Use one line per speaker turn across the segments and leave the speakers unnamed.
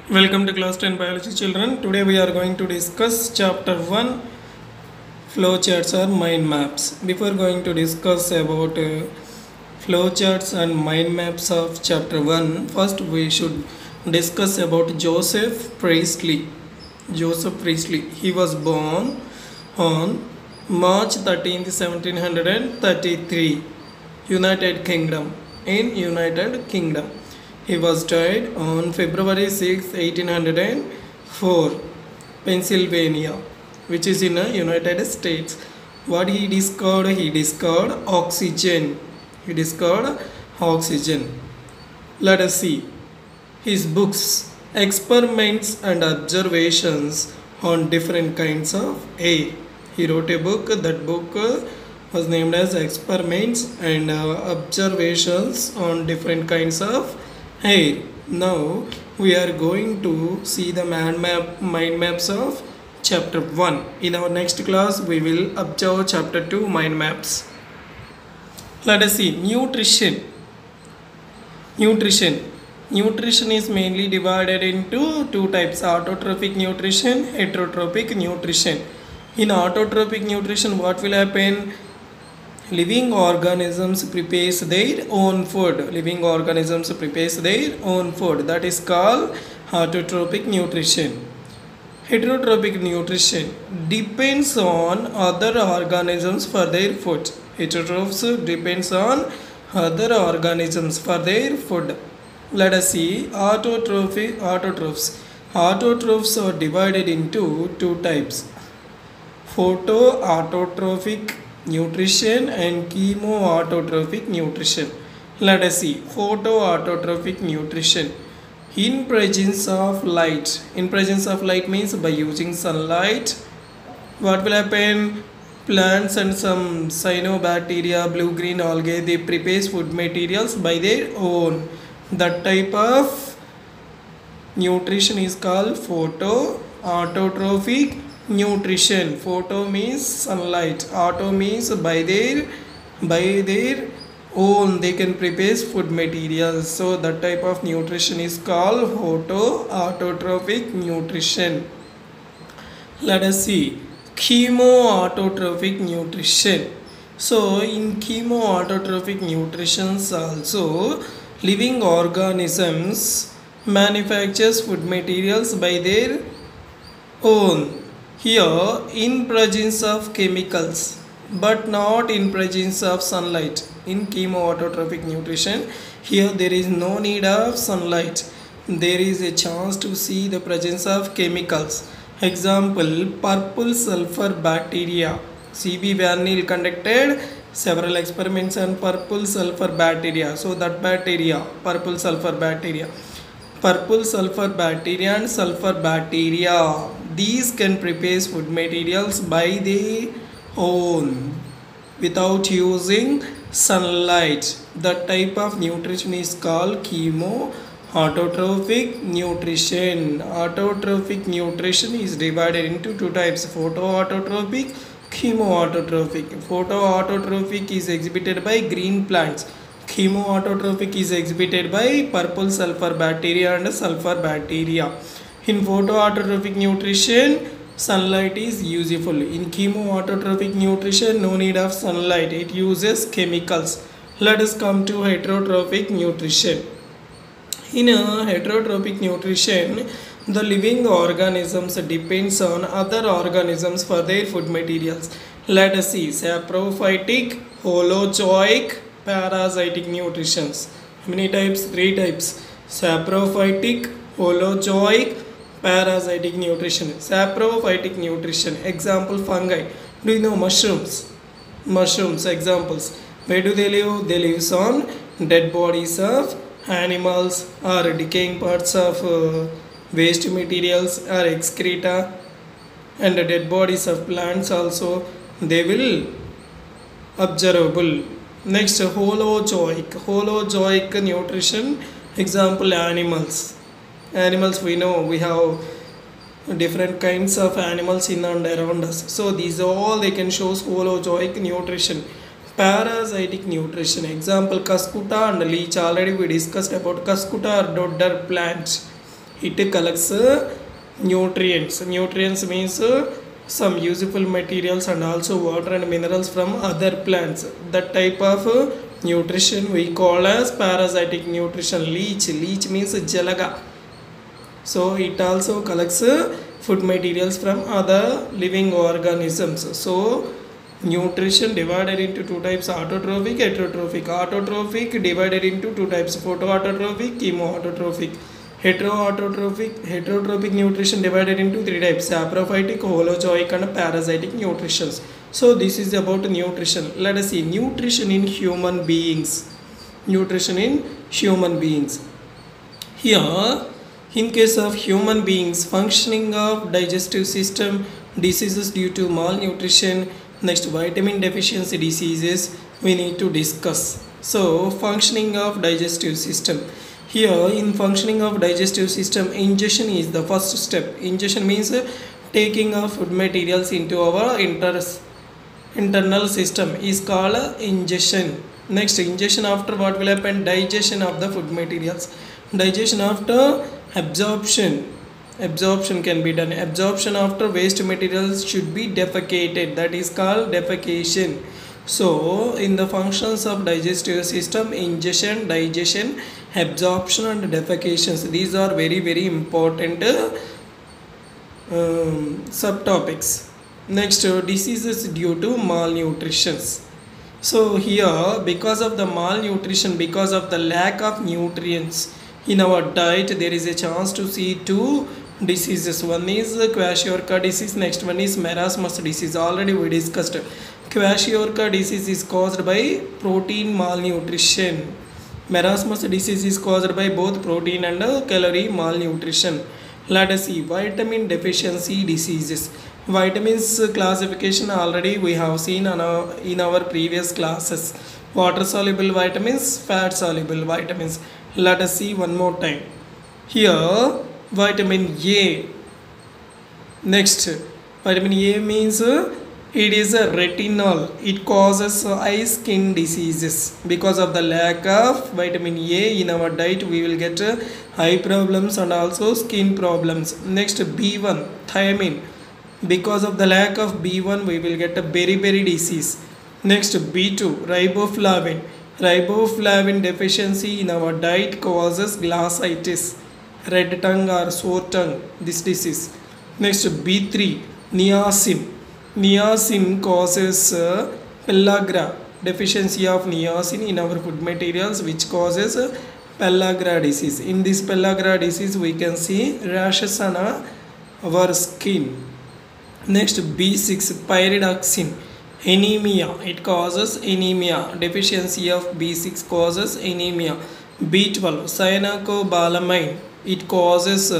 Welcome to class 10 biology children. Today we are going to discuss chapter 1 flowcharts or mind maps. Before going to discuss about flowcharts and mind maps of chapter 1, first we should discuss about Joseph Priestley. Joseph Priestley. He was born on March 13th, 1733, United Kingdom. In United Kingdom. He was died on February 6, 1804, Pennsylvania, which is in the United States. What he discovered? He discovered oxygen. He discovered oxygen. Let us see his books, experiments and observations on different kinds of air. He wrote a book. That book was named as Experiments and Observations on Different Kinds of Air. Now we are going to see the mind maps of chapter 1. In our next class we will observe chapter 2 mind maps. Let us see nutrition. Nutrition is mainly divided into two types: autotrophic nutrition, heterotrophic nutrition. In autotrophic nutrition, what will happen? Living organisms prepares their own food. Living organisms prepares their own food. That is called autotrophic nutrition. Heterotrophic nutrition depends on other organisms for their food. Heterotrophs depends on other organisms for their food. Let us see autotrophs. Autotrophs are divided into two types: photoautotrophic nutrition and chemoautotrophic nutrition. Let us see photoautotrophic nutrition. In presence of light. In presence of light means by using sunlight, what will happen? Plants and some cyanobacteria, blue-green algae, they prepare food materials by their own. That type of nutrition is called photoautotrophic nutrition. Photo means sunlight, auto means by their own they can prepare food materials. So that type of nutrition is called photoautotrophic nutrition. Let us see chemoautotrophic nutrition. So in chemoautotrophic nutrition also, living organisms manufactures food materials by their own. Here in presence of chemicals but not in presence of sunlight. In chemoautotrophic nutrition, here there is no need of sunlight. There is a chance to see the presence of chemicals. Example, purple sulfur bacteria. C.B. Van conducted several experiments on purple sulfur bacteria. So that bacteria, purple sulfur bacteria and sulfur bacteria, these can prepare food materials by their own without using sunlight. That type of nutrition is called chemoautotrophic nutrition. Autotrophic nutrition is divided into two types: photoautotrophic, chemoautotrophic. Photoautotrophic is exhibited by green plants. Chemoautotrophic is exhibited by purple sulfur bacteria and sulfur bacteria. In photoautotrophic nutrition, sunlight is useful. In chemoautotrophic nutrition, no need of sunlight. It uses chemicals. Let us come to heterotrophic nutrition. In heterotrophic nutrition, the living organisms depends on other organisms for their food materials. Let us see saprophytic, holozoic, parasitic nutritions. How many types? Three types: saprophytic, holozoic, parasitic nutrition. Saprophytic nutrition, example fungi. Do you know mushrooms? Examples. Where do they live? They live on dead bodies of animals or decaying parts of waste materials or excreta, and the dead bodies of plants also they will observable. Next, holozoic nutrition, example animals. We know we have different kinds of animals in and around us, so these all they can show holozoic nutrition. Parasitic nutrition, example cuscuta and leech. Already we discussed about cuscuta or dodder plants. It collects nutrients. Nutrients means some useful materials and also water and minerals from other plants. That type of nutrition we call as parasitic nutrition. Leech means jalaga. So it also collects food materials from other living organisms. So nutrition divided into two types: autotrophic, heterotrophic. Autotrophic divided into two types: photoautotrophic, chemoautotrophic. Heterotrophic nutrition divided into three types: saprophytic, holozoic and parasitic nutritions. So this is about nutrition. Let us see nutrition in human beings. Nutrition in human beings. Here, in case of human beings, functioning of digestive system, diseases due to malnutrition, next vitamin deficiency diseases we need to discuss. So functioning of digestive system. Here in functioning of digestive system, ingestion is the first step. Ingestion means taking of food materials into our internal system is called ingestion. Next, ingestion after what will happen? Digestion of the food materials. Digestion after absorption. Absorption can be done. Absorption after waste materials should be defecated. That is called defecation. So in the functions of digestive system, ingestion, digestion, absorption and defecations, these are very important subtopics. Next, diseases due to malnutrition. So here, because of the malnutrition, because of the lack of nutrients in our diet, there is a chance to see two diseases. One is Kwashiorkor disease, next one is marasmus disease. Already we discussed. Kwashiorkor disease is caused by protein malnutrition. Marasmus disease is caused by both protein and calorie malnutrition. Let us see vitamin deficiency diseases. Vitamins classification already we have seen in our previous classes. Water soluble vitamins, fat soluble vitamins. Let us see one more time. Here vitamin A. Next, vitamin A means it is a retinol. It causes eye skin diseases. Because of the lack of vitamin A in our diet, we will get eye problems and also skin problems. Next, B1, thiamine. Because of the lack of B1, we will get a beriberi disease. Next, B2, riboflavin. Riboflavin deficiency in our diet causes glossitis, red tongue or sore tongue, this disease. Next, B3, niacin. Niacin causes pellagra, deficiency of niacin in our food materials, which causes pellagra disease. In this pellagra disease, we can see rashes on our skin. Next, B6, pyridoxine. Anemia, it causes anemia. Deficiency of B6 causes anemia. B12, cyanocobalamin, it causes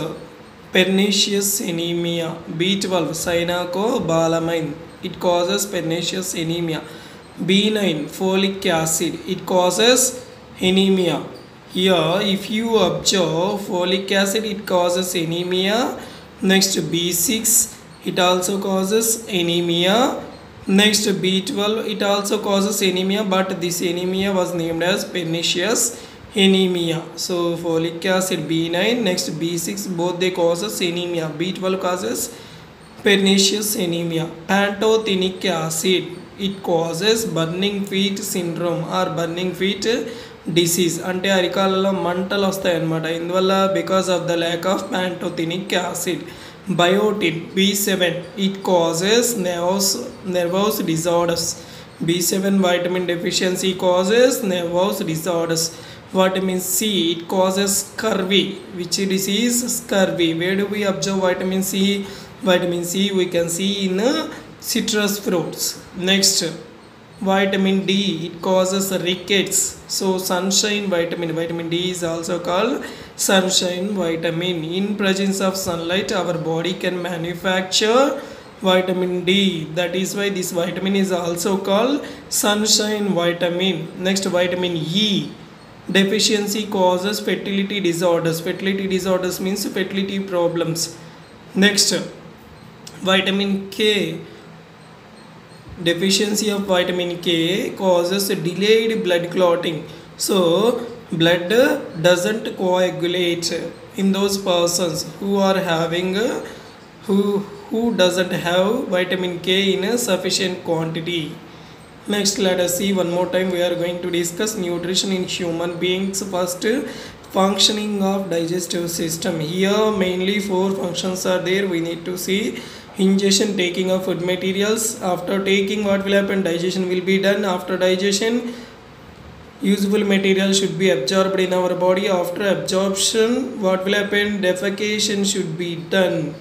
pernicious anemia. B12, cyanocobalamin, it causes pernicious anemia. B9, folic acid, it causes anemia. Here, if you observe folic acid, it causes anemia. Next, B6, it also causes anemia. Next, B12, it also causes anemia, but this anemia was named as pernicious anemia. So folic acid B9, next B6, both they causes anemia. B12 causes pernicious anemia. Pantothenic acid, it causes burning feet syndrome or burning feet disease. అంటే అరికాలలో మంటలు వస్తాయి అన్నమాట. ఇందువల్ల because of the lack of pantothenic acid. Biotin B7, it causes nervous disorders. B7 vitamin deficiency causes nervous disorders. Vitamin C, it causes scurvy. Which disease? Scurvy. Where do we observe vitamin C? Vitamin C we can see in citrus fruits. Next, vitamin D, it causes rickets. So sunshine vitamin D is also called sunshine vitamin. In presence of sunlight, our body can manufacture vitamin D. That is why this vitamin is also called sunshine vitamin. Next, vitamin E, deficiency causes fertility disorders. Fertility disorders means fertility problems. Next, vitamin K, deficiency of vitamin K causes delayed blood clotting. So blood doesn't coagulate in those persons who are having who doesn't have vitamin K in a sufficient quantity. Next, let us see one more time. We are going to discuss nutrition in human beings. First, functioning of digestive system. Here mainly four functions are there. We need to see ingestion, taking of food materials. After taking, what will happen? Digestion will be done. After digestion, useful material should be absorbed in our body. After absorption, what will happen? Defecation should be done.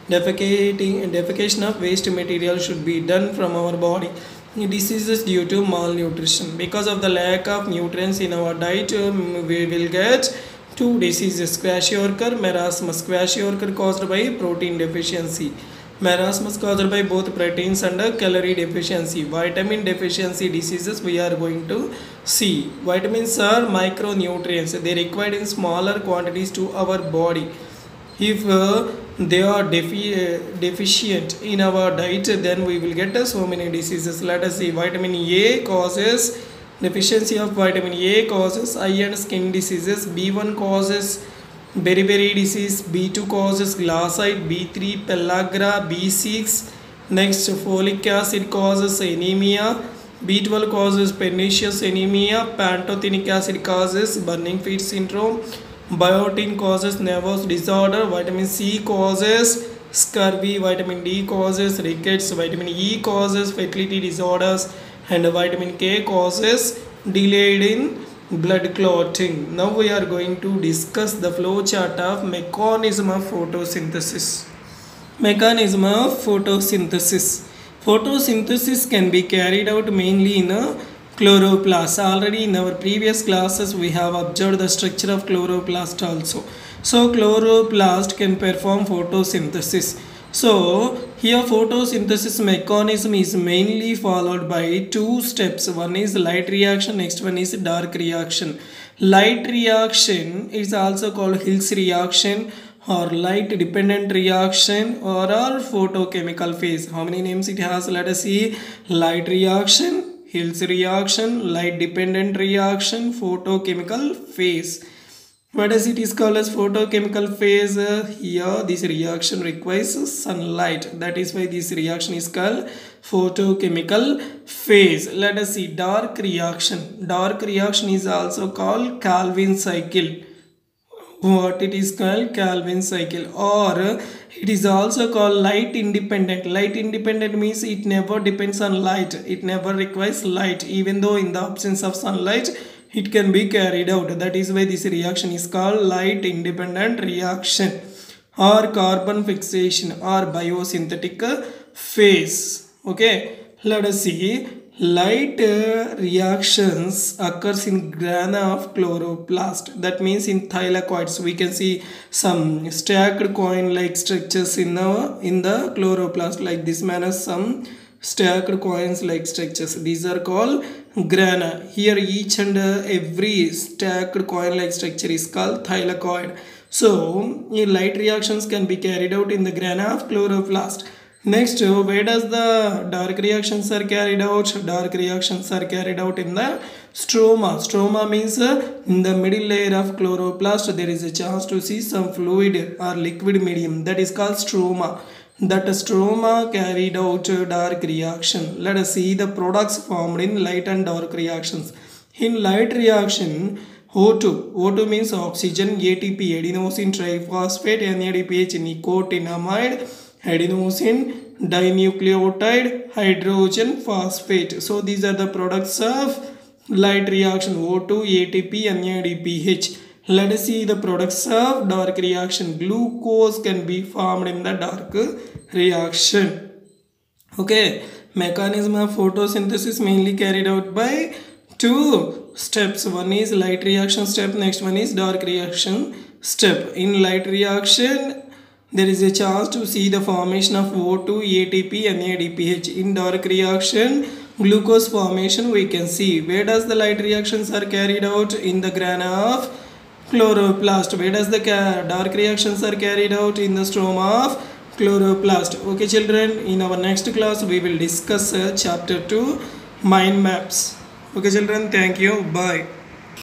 Defecation of waste material should be done from our body. Diseases due to malnutrition. Because of the lack of nutrients in our diet, we will get two diseases: kwashiorkor, marasmus. Kwashiorkor caused by protein deficiency. Marasmus caused by both proteins and calorie deficiency. Vitamin deficiency diseases we are going to see. Vitamins are micronutrients. They are required in smaller quantities to our body. If they are deficient in our diet, then we will get so many diseases. Let us see. Vitamin A causes deficiency of vitamin A causes eye and skin diseases. B1 causes beriberi disease. B2 causes glassite. B3 pellagra. B6 next folic acid causes anemia. B12 causes pernicious anemia. Pantothenic acid causes burning feet syndrome. Biotin causes nervous disorder. Vitamin C causes scurvy. Vitamin D causes rickets. Vitamin E causes fertility disorders, and vitamin K causes delayed in blood clotting. Now we are going to discuss the flow chart of mechanism of photosynthesis. Mechanism of photosynthesis. Photosynthesis can be carried out mainly in a chloroplast. Already in our previous classes we have observed the structure of chloroplast also. So chloroplast can perform photosynthesis. So here photosynthesis mechanism is mainly followed by two steps. One is light reaction, next one is dark reaction. Light reaction is also called Hill's reaction or light dependent reaction or photochemical phase. How many names it has? Let us see. Light reaction, Hill's reaction, light dependent reaction, photochemical phase. What does it is called as photochemical phase? Here this reaction requires sunlight. That is why this reaction is called photochemical phase. Let us see. Dark reaction. Dark reaction is also called Calvin cycle. What it is called? Calvin cycle. Or it is also called light independent. Light independent means it never depends on light. It never requires light. Even though in the absence of sunlight it can be carried out. That is why this reaction is called light independent reaction. Or carbon fixation or biosynthetic phase. Okay. Let us see. Light reactions occurs in grana of chloroplast. That means in thylakoids we can see some stacked coin like structures in the chloroplast. Like this manner some stacked coins like structures. These are called grana. Here each and every stacked coin like structure is called thylakoid. So light reactions can be carried out in the grana of chloroplast. Next, where does the dark reactions are carried out? Dark reactions are carried out in the stroma. Stroma means in the middle layer of chloroplast there is a chance to see some fluid or liquid medium. That is called stroma. That stroma carried out dark reaction. Let us see the products formed in light and dark reactions. In light reaction, O2. O2 means oxygen, ATP, adenosine triphosphate, NADPH, nicotinamide, adenosine dinucleotide, hydrogen phosphate. So these are the products of light reaction: O2, ATP, NADPH. Let us see the products of dark reaction. Glucose can be formed in the dark reaction. Okay, mechanism of photosynthesis mainly carried out by two steps. One is light reaction step, next one is dark reaction step. In light reaction there is a chance to see the formation of O2, ATP, NADPH. In dark reaction, glucose formation we can see. Where does the light reactions are carried out? In the grana of chloroplast. Where does the dark reactions are carried out? In the stroma of chloroplast. Okay children, in our next class we will discuss chapter 2, mind maps. Okay children, thank you. Bye.